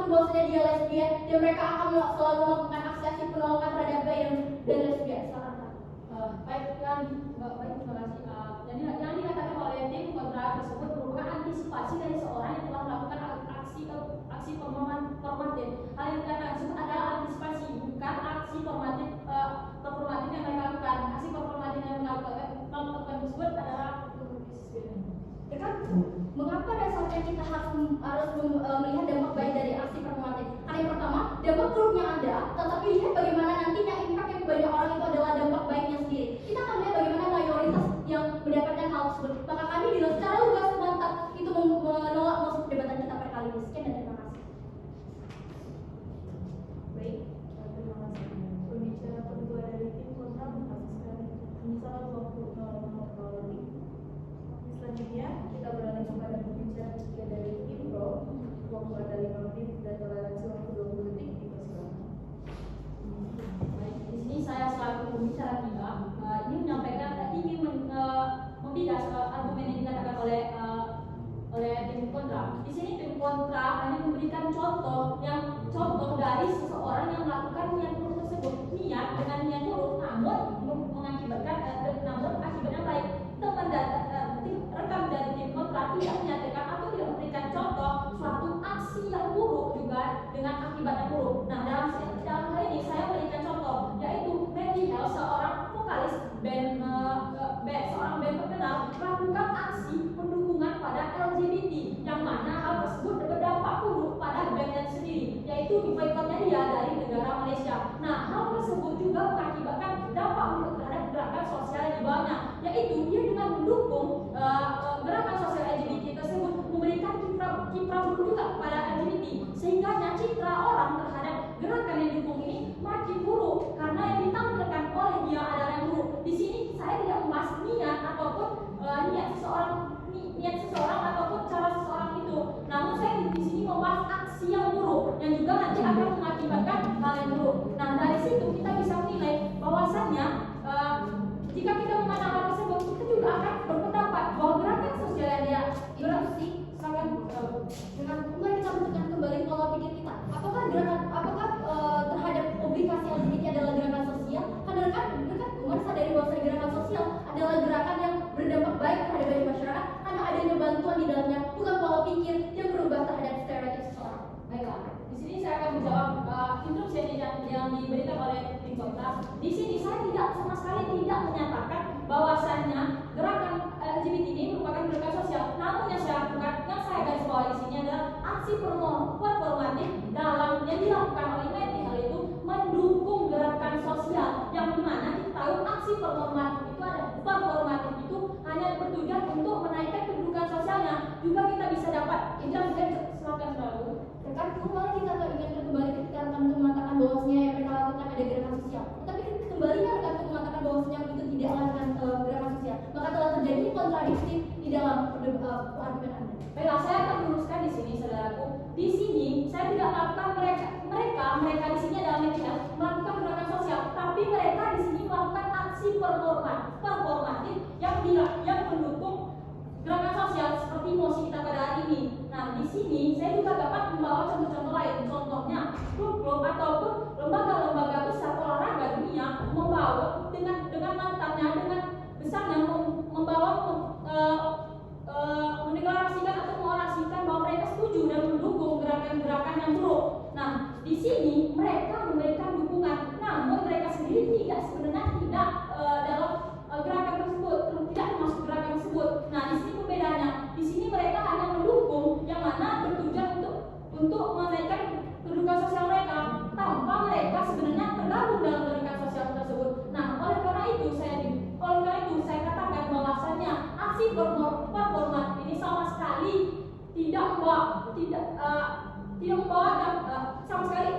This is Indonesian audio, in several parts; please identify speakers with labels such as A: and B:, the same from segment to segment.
A: mengaku bahwasanya dia lesbian dan mereka akan selalu melakukan aksi-aksi penolakan terhadap gay dan lesbian.
B: Baik, terima kasih. Yang dikatakan oleh tim kontra tersebut merupakan antisipasi dari seorang yang telah melakukan aksi performatif. Hal yang dikatakan tersebut adalah antisipasi, bukan aksi performatif yang mereka lakukan. Aksi performatif yang mereka lakukan tersebut adalah
A: mengapa dasarnya kita harus melihat dampak baik dari aksi performatif? Karena yang pertama, dampak buruknya ada, tetapi lihat bagaimana nantinya impact yang banyak orang itu adalah dampak baiknya sendiri. Kita akan lihat bagaimana mayoritas yang mendapatkan hal tersebut. Maka kami secara lugas mantap itu menolak masuk perdebatan kita pada kali ini. Sekian dan terima kasih.
C: Baik, terima kasih. Pembicara kedua dari tim kontra menghabiskan misalnya waktu 0,0 lebih. Selanjutnya kita beralih kepada pembicara ketiga dari tim pro. Waktu ada 5 menit dan toleransi waktu 20 detik. Dipersilakan.
B: Baik, di sini saya selaku pembicara tiga ini menyampaikan ingin membidas argumen yang dikatakan oleh tim kontra. Di sini tim kontra hanya memberikan contoh dari seseorang yang melakukan niat buruk tersebut, niat dengan niat buruk, namun mengakibatkan akibatnya baik. Rekam dari tim kontra tidak menyatakan atau tidak memberikan contoh suatu aksi yang buruk juga dengan akibat yang buruk. Nah, dalam hal ini saya berikan contoh, yaitu Mandy Hale, seorang vokalis seorang band terkenal, melakukan aksi pendukungan pada LGBT, yang mana hal tersebut berdampak buruk pada bandnya sendiri, yaitu diboikotnya dia dari negara Malaysia. Nah, hal tersebut juga mengakibatkan dampak buruk terhadap gerakan sosial yang dibawanya, yaitu dia dengan mendukung gerakan sosial LGBT tersebut memberikan kiprah buruk juga kepada LGBT, sehingga citra orang terhadap gerakan yang didukung ini makin buruk karena yang ditampilkan oleh dia adalah yang buruk. Di sini saya tidak membahas niat ataupun niat seseorang ataupun cara seseorang itu, namun saya di sini membahas aksi yang buruk yang juga nanti akan mengakibatkan hal yang buruk. Nah, dari situ kita bisa menilai bahwasannya jika kita memandang hal tersebut, kita juga akan berpendapat bahwa gerakan sosial yang dia
A: Sih, sangat dengan mari kita bentukkan kembali pola pikir kita. Apakah terhadap publikasi LGBT adalah gerakan sosial? Karena kan kemarin sadari bahwa gerakan sosial adalah gerakan yang berdampak baik terhadap banyak masyarakat karena adanya bantuan di dalamnya, bukan pola pikir yang berubah terhadap stereotip seseorang.
B: Baiklah, di sini saya akan menjawab instruksi yang diberikan oleh tim kontra. Di sini saya sama sekali tidak menyatakan bahwasannya gerakan LGBT ini merupakan gerakan sosial. Namun yang saya garis bawah di sini adalah aksi performatif dalam yang dilakukan oleh Mandy Hale itu mendukung gerakan sosial, yang dimana kita tahu aksi performatif itu hanya bertujuan untuk menaikkan kedudukan sosialnya. Juga kita bisa dapat silakan selalu.
A: Rekan kembali kita ingatkan kembali ketika rekan itu mengatakan bahwasanya yang mereka lakukan ada gerakan sosial. Tapi kembalinya rekan itu mengatakan bahwasanya itu tidak melakukan gerakan sosial. Maka telah terjadi kontradiksi di dalam argumen Anda.
B: Baiklah, saya akan meluruskan di sini, saudaraku. Di sini saya tidak melakukan mereka di sini adalah media melakukan gerakan sosial, tapi mereka di sini melakukan aksi performatif yang mendukung gerakan sosial seperti mosi kita pada hari ini. Nah, di sini saya juga dapat membawa contoh-contoh lain. Contohnya, klub-klub ataupun lembaga-lembaga besar olahraga dunia membawa dengan mantapnya, dengan besarnya membawa mendeklarasikan atau mengorasikan bahwa mereka setuju dan mendukung gerakan-gerakan yang buruk. Nah, di sini mereka memberikan dukungan, namun mereka sendiri sebenarnya tidak dalam gerakan tersebut, tidak termasuk gerakan tersebut. Nah, di sini perbedaannya. Di sini mereka hanya mendukung yang mana bertujuan untuk menaikkan kedudukan sosial mereka, tanpa mereka sebenarnya tergabung dalam gerakan sosial tersebut. Nah, oleh karena itu saya katakan bahwasannya aksi performatif ini sama sekali tidak membawa sama sekali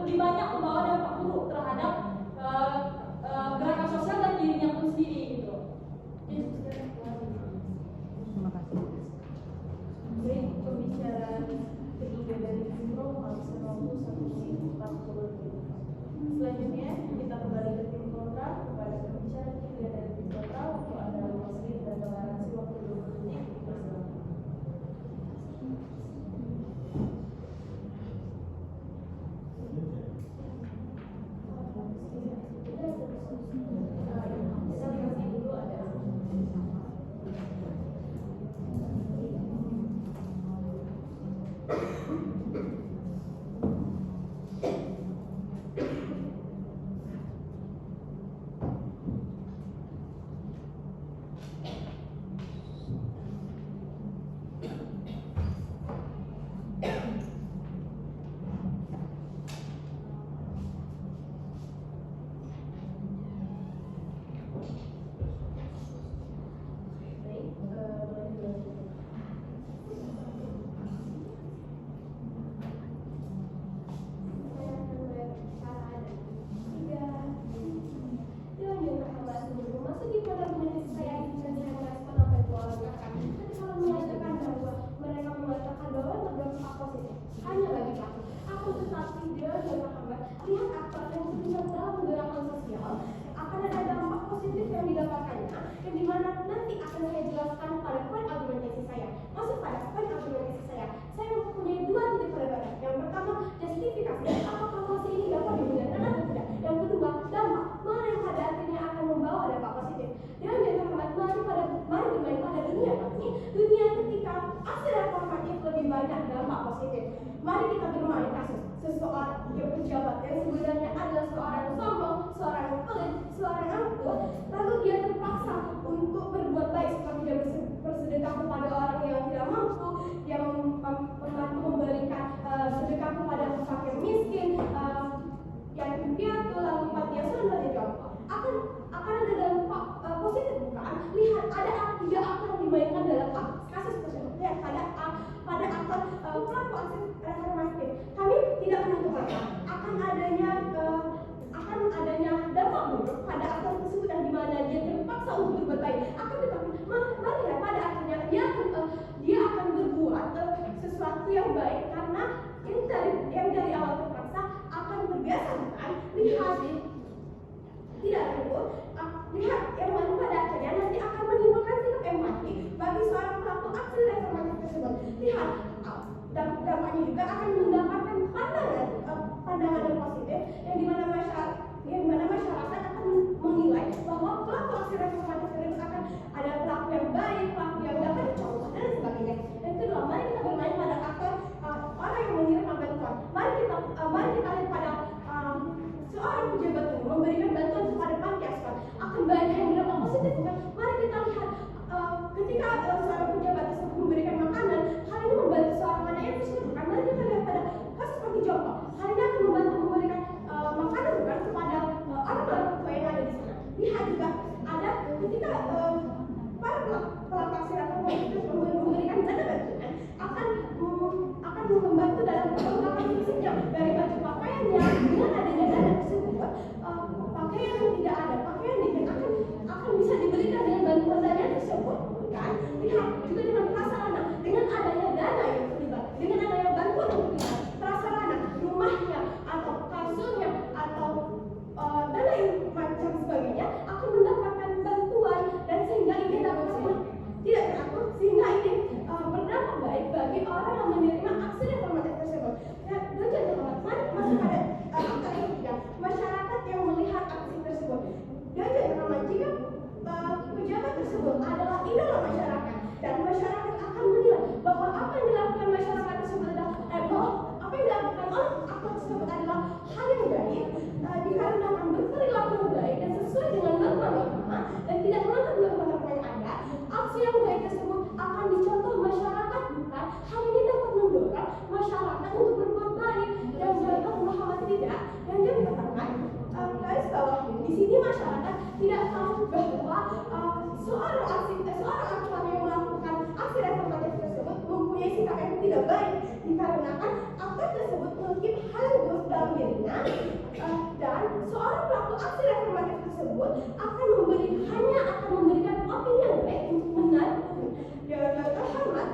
B: lebih banyak membawa dampak buruk terhadap gerakan sosial dan dirinya pun sendiri gitu.
C: Terima kasih. Baik, pembicaraan ketiga dari Impro menghabiskan waktu 1 menit 40 detik. Selanjutnya kita kembali ke tim kontra kepada pembicara ketiga dari tim kontra. Waktu Anda 5 menit dan toleransi waktu 20 detik. Dipersilakan.
D: lihat aktor yang terlibat dalam gerakan sosial, akan ada dampak positif yang didapatkannya, yang dimana nanti akan saya jelaskan pada poin argumentasi saya. Masuk pada poin argumentasi saya mempunyai dua titik perdebatan. Yang pertama, justifikasi, apakah posisi ini dapat dibenarkan atau tidak. Yang kedua, dampak, mana yang pada akhirnya akan membawa dampak positif. Dengan terhormat, mari bermain pada dunia kami, dunia ketika aksi reformatif lebih banyak dampak positif. Mari kita bermain kasus seseorang yang pejabat yang sebenarnya adalah seorang sombong, seorang pelit, seorang angkuh, lalu dia terpaksa untuk berbuat baik seperti dia bersedekah kepada orang yang tidak mampu, dia membantu memberikan sedekah kepada fakir miskin, yatim piatu, lalu panti asuhan dan jompo. Akan ada dampak positif bukan? Lihat ada tiga aktor yang dimainkan dalam kasus tersebut. Lihat pada aktor pelaku aksi reformatif. Kami tidak menutup mata akan adanya dampak buruk pada aktor tersebut yang dimana dia terpaksa untuk berbuat baik. Akan tetapi mari ya pada akhirnya dia akan berbuat sesuatu yang baik karena yang dari awal terpaksa akan terbiasa bukan? Lihat tidak perlu lihat yang mana pada akhirnya nanti akan menimbulkan sikap empati bagi seorang pelaku aksi reformatif tersebut. Lihat dampaknya juga akan mendapatkan pandangan yang positif yang dimana masyarakat akan menilai bahwa pelaku aksi reformatif tersebut akan ada pelaku yang baik, pelaku yang dapat dicontoh dan sebagainya. Dan kedua, mari kita bermain pada aktor orang yang mengirim bantuan. Mari kita lihat pada seorang pejabat ini memberikan bantuan kepada panti asuhan, akan banyak yang berdampak positif bukan? Mari kita lihat ketika seorang pejabat tersebut memberikan makanan, hal ini membantu seorang anak yang tersebut bukan? Mari kita lihat pada kasus panti jompo, hal ini akan membantu memberikan makanan bukan kepada orang-orang tua yang ada di sana. Lihat juga ada ketika para pelaku aksi reformatif tersebut memberikan dana bantuan akan membantu dalam pengembangan fisiknya dari baju pakaiannya. Dengan adanya dana tersebut, pakaian yang tidak ada, pakaian akan bisa dibelikan dengan bantuan dana tersebut, kan? Lihat juga dengan prasarana, dengan adanya dana yang terlibat, dengan adanya bantuan yang terlibat, prasarana, rumahnya atau kasurnya atau dana yang macam sebagainya akan mendapatkan bantuan dan sehingga ini dapat tidak teratur, sehingga ini berdampak baik bagi orang yang menerima aksi reformatif tersebut. Dan mari masuk pada aktor yang ketiga, masyarakat yang melihat aksi tersebut. Dan jika pejabat tersebut adalah idola masyarakat dan masyarakat akan menilai bahwa apa yang dilakukan masyarakat tersebut adalah apa yang dilakukan oleh aktor tersebut adalah hal yang baik, dikarenakan berperilaku yang baik dan sesuai dengan norma-norma dan tidak melanggar norma-norma yang ada. Aksi yang baik tersebut akan dicontoh masyarakat bukan? Hal ini dapat mendorong masyarakat untuk berbuat baik dan jangan Muhammad tidak dan jangan katakan guys bahwa di sini masyarakat tidak tahu bahwa seorang aktor yang melakukan aksi reformatif tersebut mempunyai sikap yang tidak baik dikarenakan aktor tersebut mungkin hal yang buruk dalam dirinya dan seorang pelaku aksi reformatif tersebut akan memberikan opini yang baik untuk benar dan terhormat.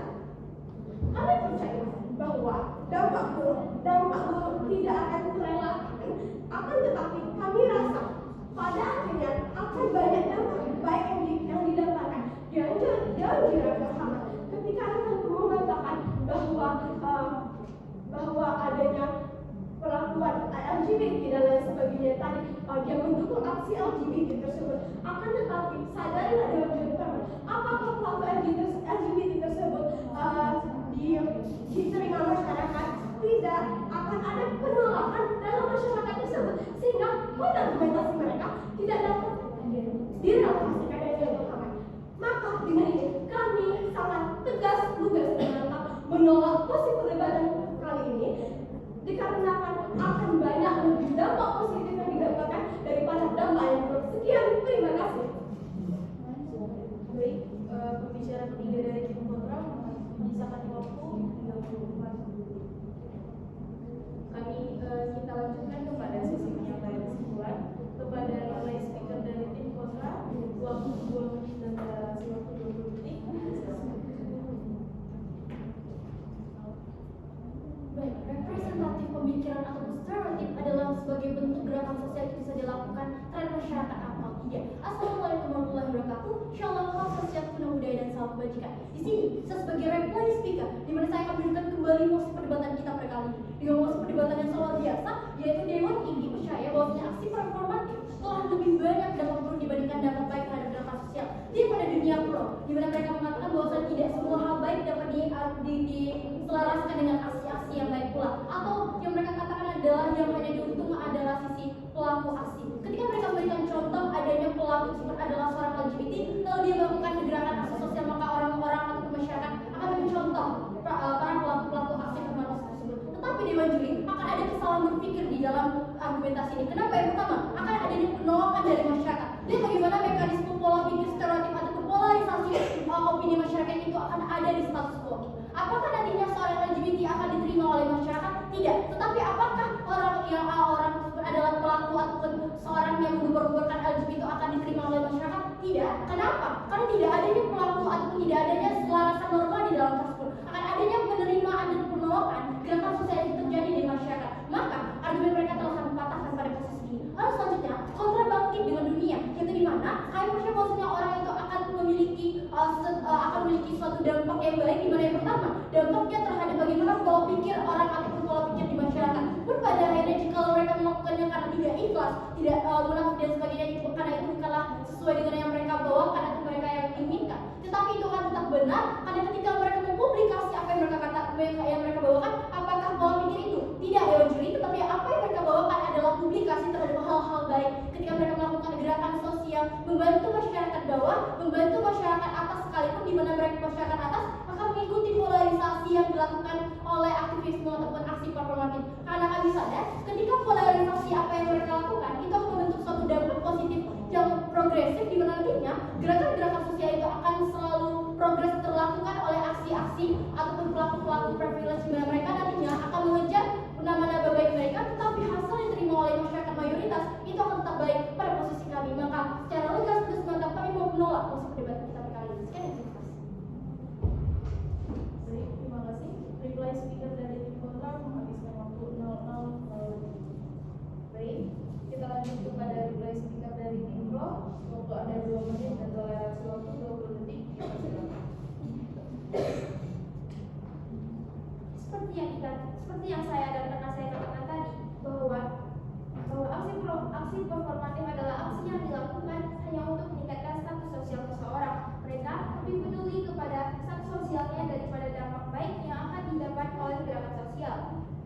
D: Kami percaya bahwa dampak buruk tidak akan terelakkan, akan tetapi kami rasa pada akhirnya akan banyak dampak baik yang didapatkan. Jangan terhormat ketika akan mengatakan bahwa adanya perlakuan LGBT dan lain sebagainya tadi dia mendukung aksi LGBT tersebut. Akan tetapi sadarilah dalam diri kami, apakah pelaku LGBT tersebut diterima masyarakat? Tidak, akan ada penolakan dalam masyarakat tersebut sehingga argumentasi mereka tidak dapat direlokasikan dari Muhammad. Maka dengan ini kami sangat tegas, lugas dan mantap menolak posisi perdebatan kali ini dikarenakan akan banyak lebih dampak positif yang didapatkan daripada dampak yang buruk. Sekian, terima kasih.
C: Baik, pembicara ketiga dari tim kontra menyisakan waktu 34 menit. Kita lanjutkan kepada sesi penyampaian kesimpulan kepada nilai speaker dari tim kontra waktu 2 menit dan durasi waktu 20 detik.
A: Baik, representatif pemikiran atau stereotip adalah sebagai bentuk gerakan sosial itu bisa dilakukan terhadap masyarakat atau tidak. Assalamualaikum warahmatullahi wabarakatuh. Shalom, sosial tuna budaya dan salam kebajikan. Di sini saya sebagai reply speaker, di mana saya akan menunjukkan kembali mosi perdebatan kita pada kali ini dengan mosi perdebatan yang luar biasa, yaitu Dewan Tinggi percaya bahwa aksi performatif telah lebih banyak dampak buruk dibandingkan dampak baik terhadap gerakan sosial daripada dunia pro, di mana mereka mengatakan bahwa tidak semua hal baik dapat diselaraskan dengan aksi-aksi yang baik pula, atau yang mereka katakan adalah yang hanya diuntung adalah sisi pelaku aksi. Ketika mereka memberikan contoh adanya pelaku tersebut adalah seorang LGBT, lalu dia melakukan gerakan aksi sosial, maka orang-orang atau masyarakat akan mencontoh para pelaku-pelaku aksi performatif tersebut. Tetapi Dewan Juri akan ada kesalahan berpikir di dalam argumentasi ini. Kenapa? Yang pertama, akan adanya penolakan dari masyarakat. Dan bagaimana mekanisme pola pikir stereotip atau polarisasi opini masyarakat itu akan ada di status quo. Apakah nantinya seorang LGBT akan diterima oleh masyarakat? Tidak. Tetapi apakah orang tersebut adalah pelaku ataupun seorang yang menggubur-guburkan LGBT itu akan diterima oleh masyarakat? Tidak. Kenapa? Karena tidak adanya pelaku ataupun tidak adanya selarasan norma di dalam tersebut. Akan adanya penerimaan dan penolakan gerakan sosial yang terjadi di masyarakat. Maka argumen mereka telah sangat patahkan pada posisi ini. Lalu selanjutnya, kontra bangkit dengan dunia, yaitu di mana kami percaya bahwasanya orang itu akan memiliki suatu dampak yang baik, di mana yang pertama dampaknya terhadap bagaimana pola pikir orang ataupun pola pikir di masyarakat. Pun pada akhirnya jika mereka melakukannya karena tidak ikhlas, tidak munafik dan sebagainya, karena itu bukanlah sesuai dengan yang mereka bawakan atau mereka yang inginkan, tetapi itu akan tetap benar karena ketika mereka mempublikasi apa yang mereka bawakan, apakah pola pikir itu tidak Dewan Juri, tetapi apa yang mereka bawakan adalah publikasi terhadap hal-hal baik. Ketika mereka melakukan gerakan sosial, membantu masyarakat bawah, membantu masyarakat atas sekalipun, di mana mereka masyarakat atas akan mengikuti polarisasi yang dilakukan oleh aktivisme ataupun aksi performatif. Karena kami sadar ketika polarisasi apa yang mereka lakukan itu akan membentuk suatu dampak positif yang progresif, di mana nantinya gerakan-gerakan sosial itu akan selalu progres terlakukan oleh aksi-aksi ataupun pelaku-pelaku privilege, di mana mereka nantinya akan mengejar nama-nama baik mereka, tetapi hasil yang diterima oleh masyarakat mayoritas itu akan tetap baik pada posisi kami. Maka secara tegas dan semantap kami mau menolak mosi perdebatan kita kali ini. Sekian, terima kasih.
C: Baik, terima kasih. Reply speaker dari tim kontra menghabiskan waktu 00. Baik, kita lanjut kepada reply speaker dari tim pro. Waktu ada 2 menit dan toleransi waktu 20 detik. Silakan.
A: Seperti yang saya dan rekan saya katakan tadi, bahwa aksi performatif adalah aksi yang dilakukan hanya untuk meningkatkan status sosial seseorang. Mereka lebih peduli kepada status sosialnya daripada dampak baik yang akan didapat oleh gerakan sosial.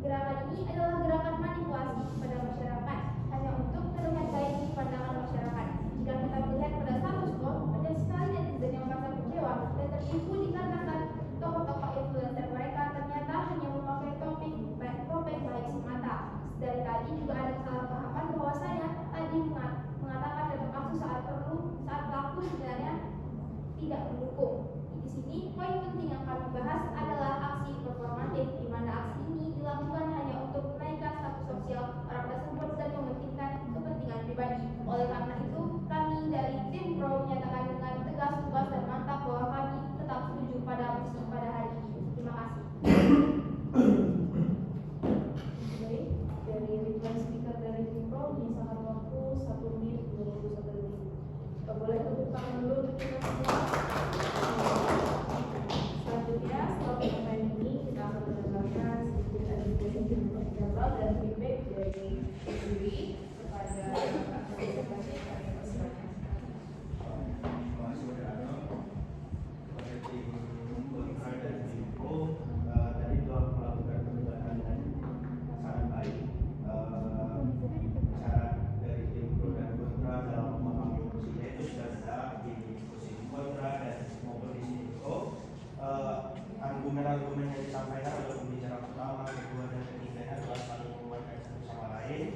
A: Gerakan ini adalah gerakan manipulasi kepada masyarakat hanya untuk terlihat baik di pandangan masyarakat. Jika kita melihat pada status quo, banyak sekali netizen yang merasa kecewa dan tertipu dikarenakan tokoh-tokoh influencer mereka ternyata hanya memakai topeng baik semata. Dari tadi juga ada kesalahpahaman bahwasanya tadi mengatakan ada maksud saat pelaku sebenarnya tidak mendukung. Di sini poin penting yang kami bahas adalah aksi performatif, di mana aksi ini dilakukan hanya untuk menaikkan status sosial orang tersebut dan mementingkan kepentingan pribadi. Oleh karena itu, kami dari tim pro menyatakan dengan tegas, lugas dan mantap bahwa kami tetap setuju pada mosi pada hari ini. Terima kasih.
C: Baik, dari reply speaker dari tim pro menyisakan waktu 1 menit 21 detik. Kita boleh tepuk tangan dulu untuk kita semua. Selanjutnya, setelah penyampaian ini kita akan mendengarkan sedikit advokasi general dan feedback dari juri kepada aktivitas kami persilakan.
E: Tadi telah melakukan perdebatan dengan sangat baik. Cara dari tim pro dan kontra dalam memahami posisinya itu sudah di posisi kontra dan maupun di sini pro. Argumen-argumen yang disampaikan oleh pembicara pertama, kedua dan ketiganya adalah saling menguatkan satu sama lain.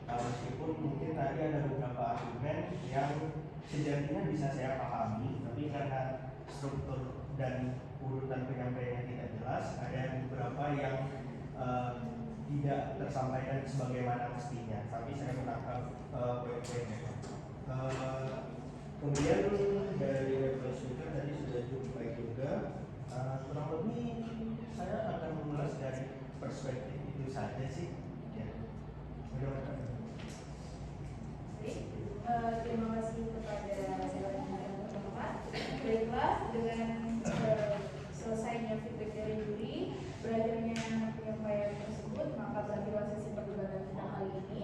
E: Meskipun mungkin tadi ada beberapa argumen yang sejatinya bisa saya pahami, tapi karena struktur dan urutan penyampaiannya tidak jelas, ada beberapa yang tidak tersampaikan sebagaimana mestinya, tapi saya menangkap poin-poinnya. Kemudian dari reply speaker tadi sudah cukup baik juga. Kurang lebih saya akan mengulas dari perspektif itu saja sih. Ya.
C: dengan selesainya feedback dari juri, berakhirnya penyampaian tersebut, maka berakhirlah sesi perdebatan kita kali ini.